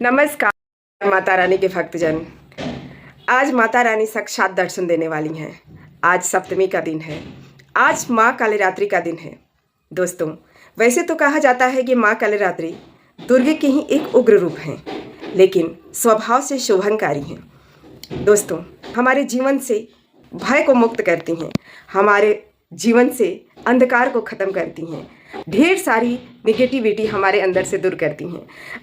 नमस्कार माता रानी के भक्तजन। आज माता रानी साक्षात दर्शन देने वाली हैं। आज सप्तमी का दिन है। आज माँ कालरात्रि का दिन है। दोस्तों, वैसे तो कहा जाता है कि माँ कालरात्रि दुर्गे के ही एक उग्र रूप हैं, लेकिन स्वभाव से शुभंकारी हैं। दोस्तों, हमारे जीवन से भय को मुक्त करती हैं, हमारे जीवन से अंधकार को ख़त्म करती हैं, ढेर सारी निगेटिविटी हमारे अंदर से दूर करती हैं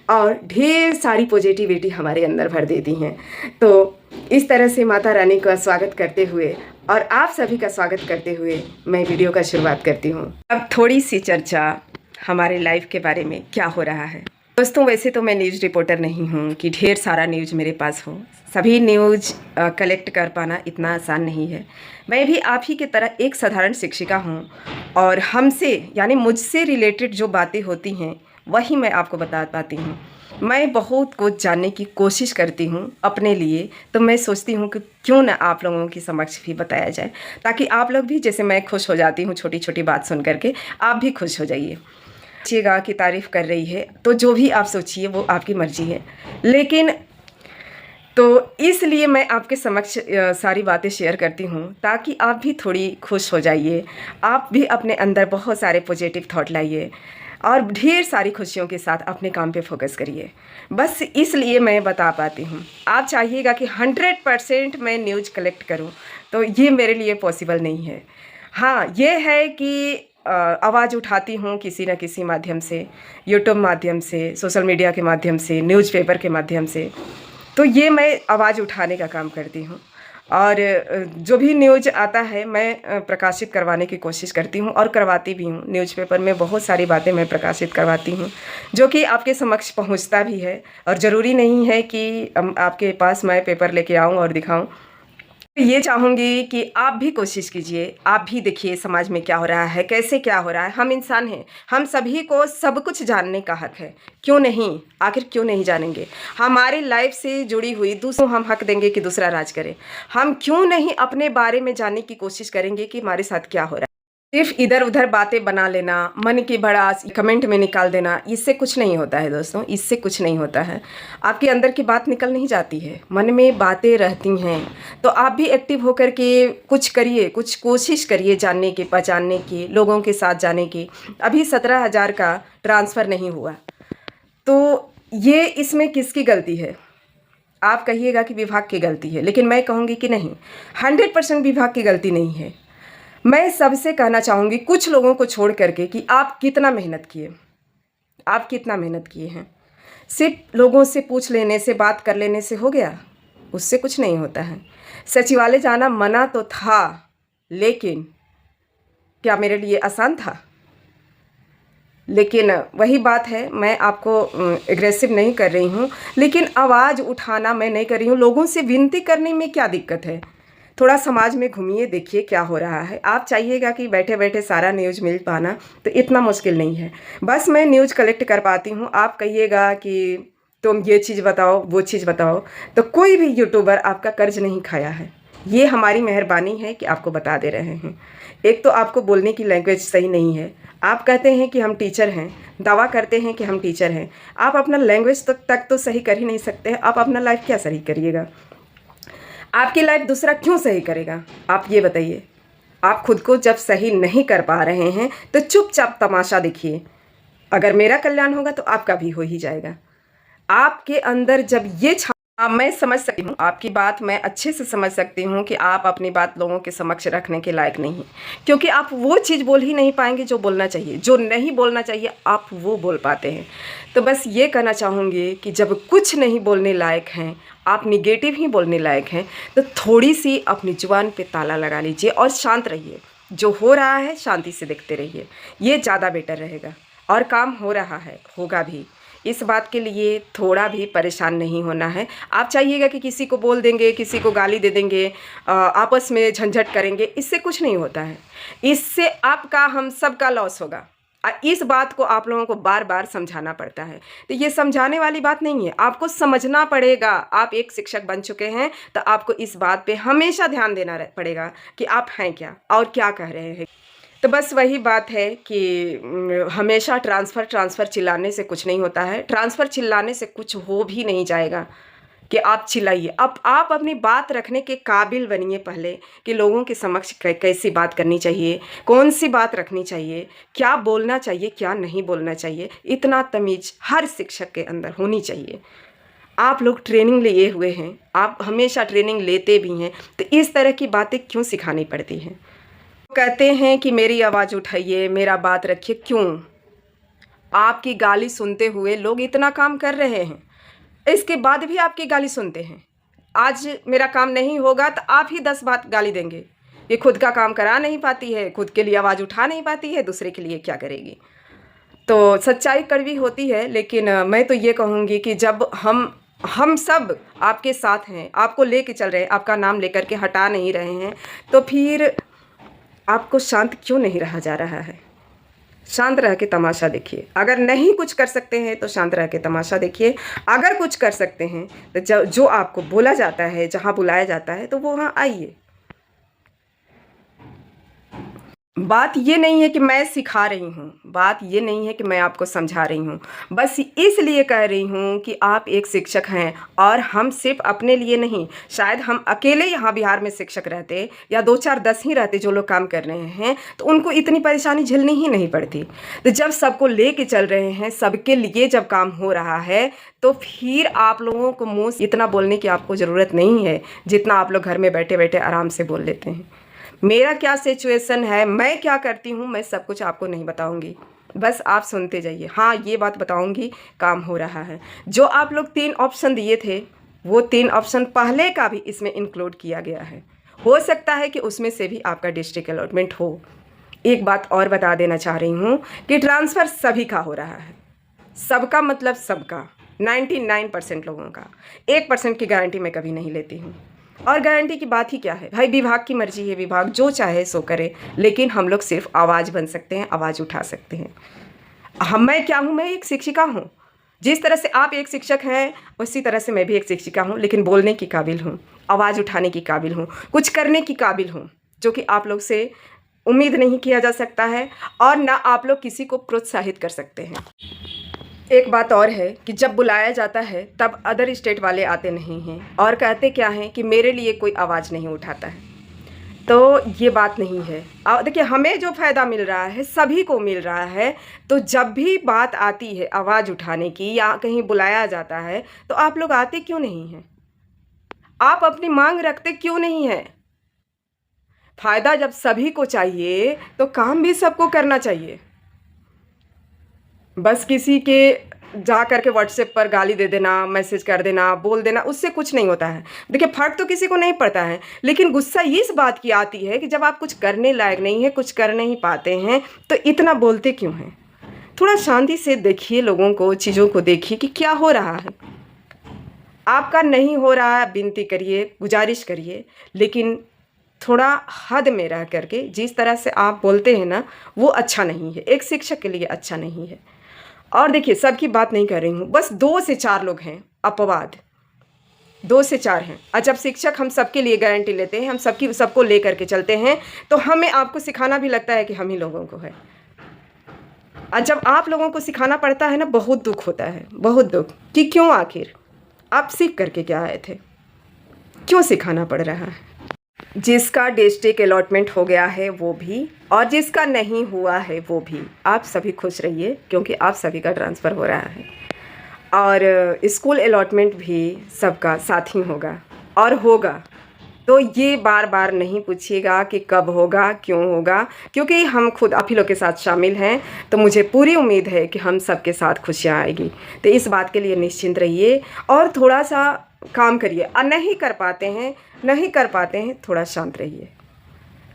और ढेर सारी पॉजिटिविटी हमारे अंदर भर देती हैं। तो इस तरह से माता रानी का स्वागत करते हुए और आप सभी का स्वागत करते हुए मैं वीडियो का शुरुआत करती हूँ। अब थोड़ी सी चर्चा हमारे लाइफ के बारे में क्या हो रहा है। दोस्तों, वैसे तो मैं न्यूज़ रिपोर्टर नहीं हूँ कि ढेर सारा न्यूज़ मेरे पास हो। सभी न्यूज़ कलेक्ट कर पाना इतना आसान नहीं है। मैं भी आप ही की तरह एक साधारण शिक्षिका हूँ और हमसे यानी मुझसे रिलेटेड जो बातें होती हैं वही मैं आपको बता पाती हूँ। मैं बहुत कुछ जानने की कोशिश करती हूँ अपने लिए, तो मैं सोचती हूँ कि क्यों ना आप लोगों के समक्ष भी बताया जाए, ताकि आप लोग भी, जैसे मैं खुश हो जाती हूँ छोटी छोटी बात सुन करके, आप भी खुश हो जाइए। सोचिएगा की तारीफ़ कर रही है तो जो भी आप सोचिए वो आपकी मर्ज़ी है, लेकिन तो इसलिए मैं आपके समक्ष सारी बातें शेयर करती हूँ ताकि आप भी थोड़ी खुश हो जाइए। आप भी अपने अंदर बहुत सारे पॉजिटिव थॉट लाइए और ढेर सारी खुशियों के साथ अपने काम पे फोकस करिए। बस इसलिए मैं बता पाती हूँ। आप चाहिएगा कि 100% मैं न्यूज़ कलेक्ट करूँ, तो ये मेरे लिए पॉसिबल नहीं है। हाँ, ये है कि आवाज़ उठाती हूँ किसी न किसी माध्यम से, यूट्यूब माध्यम से, सोशल मीडिया के माध्यम से, न्यूज़पेपर के माध्यम से, तो ये मैं आवाज़ उठाने का काम करती हूँ। और जो भी न्यूज़ आता है मैं प्रकाशित करवाने की कोशिश करती हूँ और करवाती भी हूँ। न्यूज़पेपर में बहुत सारी बातें मैं प्रकाशित करवाती हूँ जो कि आपके समक्ष पहुँचता भी है, और ज़रूरी नहीं है कि आपके पास मैं पेपर लेके आऊँ और दिखाऊँ। ये चाहूँगी कि आप भी कोशिश कीजिए, आप भी देखिए समाज में क्या हो रहा है, कैसे क्या हो रहा है। हम इंसान हैं, हम सभी को सब कुछ जानने का हक है। क्यों नहीं, आखिर क्यों नहीं जानेंगे। हमारी लाइफ से जुड़ी हुई दूसरों हम हक देंगे कि दूसरा राज करे। हम क्यों नहीं अपने बारे में जानने की कोशिश करेंगे कि हमारे साथ क्या हो रहा है। सिर्फ इधर उधर बातें बना लेना, मन की भड़ास कमेंट में निकाल देना, इससे कुछ नहीं होता है दोस्तों, इससे कुछ नहीं होता है। आपके अंदर की बात निकल नहीं जाती है, मन में बातें रहती हैं। तो आप भी एक्टिव होकर के कुछ करिए, कुछ कोशिश करिए जानने की, पहचानने की, लोगों के साथ जाने की। अभी 17,000 का ट्रांसफ़र नहीं हुआ, तो ये इसमें किसकी गलती है? आप कहिएगा कि विभाग की गलती है, लेकिन मैं कहूँगी कि नहीं, 100% विभाग की गलती नहीं है। मैं सबसे कहना चाहूँगी, कुछ लोगों को छोड़ करके, कि आप कितना मेहनत किए, आप कितना मेहनत किए हैं। सिर्फ लोगों से पूछ लेने से, बात कर लेने से हो गया? उससे कुछ नहीं होता है। सचिवालय जाना मना तो था, लेकिन क्या मेरे लिए आसान था? लेकिन वही बात है, मैं आपको एग्रेसिव नहीं कर रही हूँ, लेकिन आवाज़ उठाना मैं नहीं कर रही हूँ। लोगों से विनती करने में क्या दिक्कत है? थोड़ा समाज में घूमिए, देखिए क्या हो रहा है। आप चाहिएगा कि बैठे बैठे सारा न्यूज़ मिल पाना, तो इतना मुश्किल नहीं है। बस मैं न्यूज़ कलेक्ट कर पाती हूँ। आप कहिएगा कि तुम ये चीज़ बताओ, वो चीज़ बताओ, तो कोई भी यूट्यूबर आपका कर्ज नहीं खाया है। ये हमारी मेहरबानी है कि आपको बता दे रहे हैं। एक तो आपको बोलने की लैंग्वेज सही नहीं है। आप कहते हैं कि हम टीचर हैं, दावा करते हैं कि हम टीचर हैं। आप अपना लैंग्वेज तक तो सही कर ही नहीं सकते। आप अपना लाइफ क्या सही करिएगा? आपकी लाइफ दूसरा क्यों सही करेगा? आप ये बताइए। आप खुद को जब सही नहीं कर पा रहे हैं तो चुपचाप तमाशा देखिए। अगर मेरा कल्याण होगा तो आपका भी हो ही जाएगा। आपके अंदर जब ये मैं समझ सकती हूँ आपकी बात, मैं अच्छे से समझ सकती हूँ कि आप अपनी बात लोगों के समक्ष रखने के लायक नहीं, क्योंकि आप वो चीज़ बोल ही नहीं पाएंगे जो बोलना चाहिए। जो नहीं बोलना चाहिए आप वो बोल पाते हैं। तो बस ये कहना चाहूँगी कि जब कुछ नहीं बोलने लायक हैं, आप निगेटिव ही बोलने लायक हैं, तो थोड़ी सी अपनी जुबान पे ताला लगा लीजिए और शांत रहिए। जो हो रहा है शांति से देखते रहिए, ये ज़्यादा बेटर रहेगा। और काम हो रहा है, होगा भी। इस बात के लिए थोड़ा भी परेशान नहीं होना है। आप चाहिएगा कि किसी को बोल देंगे, किसी को गाली दे देंगे, आपस में झंझट करेंगे, इससे कुछ नहीं होता है। इससे आपका, हम सब का लॉस होगा। इस बात को आप लोगों को बार बार समझाना पड़ता है। तो ये समझाने वाली बात नहीं है, आपको समझना पड़ेगा। आप एक शिक्षक बन चुके हैं तो आपको इस बात पे हमेशा ध्यान देना पड़ेगा कि आप हैं क्या और क्या कह रहे हैं। तो बस वही बात है कि हमेशा ट्रांसफ़र चिल्लाने से कुछ नहीं होता है। ट्रांसफ़र चिल्लाने से कुछ हो भी नहीं जाएगा कि आप चिल्लाइए। अब आप अपनी बात रखने के काबिल बनिए पहले कि लोगों के समक्ष कैसी बात करनी चाहिए, कौन सी बात रखनी चाहिए, क्या बोलना चाहिए, क्या नहीं बोलना चाहिए। इतना तमीज़ हर शिक्षक के अंदर होनी चाहिए। आप लोग ट्रेनिंग लिए हुए हैं, आप हमेशा ट्रेनिंग लेते भी हैं, तो इस तरह की बातें क्यों सिखानी पड़ती हैं? कहते हैं कि मेरी आवाज़ उठाइए, मेरा बात रखिए, क्यों? आपकी गाली सुनते हुए लोग इतना काम कर रहे हैं, इसके बाद भी आपकी गाली सुनते हैं। आज मेरा काम नहीं होगा तो आप ही 10 बात गाली देंगे। ये खुद का काम करा नहीं पाती है, खुद के लिए आवाज़ उठा नहीं पाती है, दूसरे के लिए क्या करेगी? तो सच्चाई कड़वी होती है, लेकिन मैं तो ये कहूँगी कि जब हम सब आपके साथ हैं, आपको लेके चल रहे हैं, आपका नाम लेकर के हटा नहीं रहे हैं, तो फिर आपको शांत क्यों नहीं रहा जा रहा है? शांत रह के तमाशा देखिए। अगर नहीं कुछ कर सकते हैं तो शांत रह के तमाशा देखिए। अगर कुछ कर सकते हैं तो जो आपको बोला जाता है, जहाँ बुलाया जाता है, तो वो वहाँ आइए। बात ये नहीं है कि मैं सिखा रही हूँ, बात ये नहीं है कि मैं आपको समझा रही हूँ, बस इसलिए कह रही हूँ कि आप एक शिक्षक हैं और हम सिर्फ अपने लिए नहीं, शायद हम अकेले यहाँ बिहार में शिक्षक रहते या 2 4 10 ही रहते जो लोग काम कर रहे हैं, तो उनको इतनी परेशानी झेलनी ही नहीं पड़ती। तो जब सबको ले के चल रहे हैं, सबके लिए जब काम हो रहा है, तो फिर आप लोगों को मुँह से इतना बोलने की आपको ज़रूरत नहीं है जितना आप लोग घर में बैठे बैठे आराम से बोल लेते हैं। मेरा क्या सिचुएशन है, मैं क्या करती हूँ, मैं सब कुछ आपको नहीं बताऊँगी, बस आप सुनते जाइए। हाँ, ये बात बताऊँगी, काम हो रहा है। जो आप लोग 3 ऑप्शन दिए थे, वो 3 ऑप्शन पहले का भी इसमें इंक्लूड किया गया है। हो सकता है कि उसमें से भी आपका डिस्ट्रिक्ट अलॉटमेंट हो। एक बात और बता देना चाह रही हूँ कि ट्रांसफ़र सभी का हो रहा है। सबका मतलब सबका, 99% लोगों का। 1% की गारंटी मैं कभी नहीं लेती हूँ। और गारंटी की बात ही क्या है भाई, विभाग की मर्जी है, विभाग जो चाहे सो करे, लेकिन हम लोग सिर्फ आवाज़ बन सकते हैं, आवाज़ उठा सकते हैं। मैं क्या हूँ, मैं एक शिक्षिका हूँ। जिस तरह से आप एक शिक्षक हैं, उसी तरह से मैं भी एक शिक्षिका हूँ, लेकिन बोलने की काबिल हूँ, आवाज़ उठाने की काबिल हूँ, कुछ करने की काबिल हूँ, जो कि आप लोग से उम्मीद नहीं किया जा सकता है और ना आप लोग किसी को प्रोत्साहित कर सकते हैं। एक बात और है कि जब बुलाया जाता है तब अदर स्टेट वाले आते नहीं हैं और कहते क्या हैं कि मेरे लिए कोई आवाज़ नहीं उठाता है। तो ये बात नहीं है। देखिए, हमें जो फ़ायदा मिल रहा है सभी को मिल रहा है। तो जब भी बात आती है आवाज़ उठाने की या कहीं बुलाया जाता है, तो आप लोग आते क्यों नहीं हैं? आप अपनी मांग रखते क्यों नहीं हैं? फ़ायदा जब सभी को चाहिए तो काम भी सबको करना चाहिए। बस किसी के जा कर के व्हाट्सएप पर गाली दे देना, मैसेज कर देना, बोल देना, उससे कुछ नहीं होता है। देखिए, फ़र्क तो किसी को नहीं पड़ता है, लेकिन गुस्सा इस बात की आती है कि जब आप कुछ करने लायक नहीं है, कुछ कर नहीं पाते हैं, तो इतना बोलते क्यों हैं? थोड़ा शांति से देखिए लोगों को, चीज़ों को देखिए कि क्या हो रहा है। आपका नहीं हो रहा है, विनती करिए, गुजारिश करिए, लेकिन थोड़ा हद में रह करके जिस तरह से आप बोलते हैं ना, वो अच्छा नहीं है, एक शिक्षक के लिए अच्छा नहीं है। और देखिए, सबकी बात नहीं कर रही हूँ, बस 2 से 4 लोग हैं अपवाद, 2 से 4 हैं। और जब शिक्षक हम सबके लिए गारंटी लेते हैं, हम सबको ले करके चलते हैं, तो हमें आपको सिखाना भी लगता है कि हम ही लोगों को है। और जब आप लोगों को सिखाना पड़ता है ना, बहुत दुख होता है, बहुत दुख कि क्यों, आखिर आप सीख करके क्या आए थे, क्यों सिखाना पड़ रहा है। जिसका डिस्ट्रिक्ट अलॉटमेंट हो गया है वो भी, और जिसका नहीं हुआ है वो भी, आप सभी खुश रहिए क्योंकि आप सभी का ट्रांसफ़र हो रहा है। और स्कूल अलॉटमेंट भी सबका साथ ही होगा और होगा। तो ये बार बार नहीं पूछिएगा कि कब होगा, क्यों होगा, क्योंकि हम खुद आप ही लोग के साथ शामिल हैं। तो मुझे पूरी उम्मीद है कि हम सबके साथ खुशियाँ आएगी। तो इस बात के लिए निश्चिंत रहिए और थोड़ा सा काम करिए। और नहीं कर पाते हैं, थोड़ा शांत रहिए,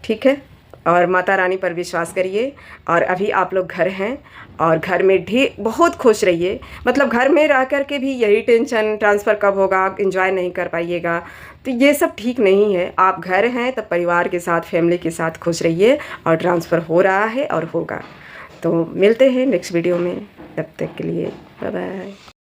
ठीक है। और माता रानी पर विश्वास करिए। और अभी आप लोग घर हैं और घर में भी बहुत खुश रहिए। मतलब घर में रह कर के भी यही टेंशन, ट्रांसफ़र कब होगा, एंजॉय नहीं कर पाइएगा, तो ये सब ठीक नहीं है। आप घर हैं तो परिवार के साथ, फैमिली के साथ खुश रहिए। और ट्रांसफ़र हो रहा है और होगा। तो मिलते हैं नेक्स्ट वीडियो में, तब तक के लिए बाय बाय।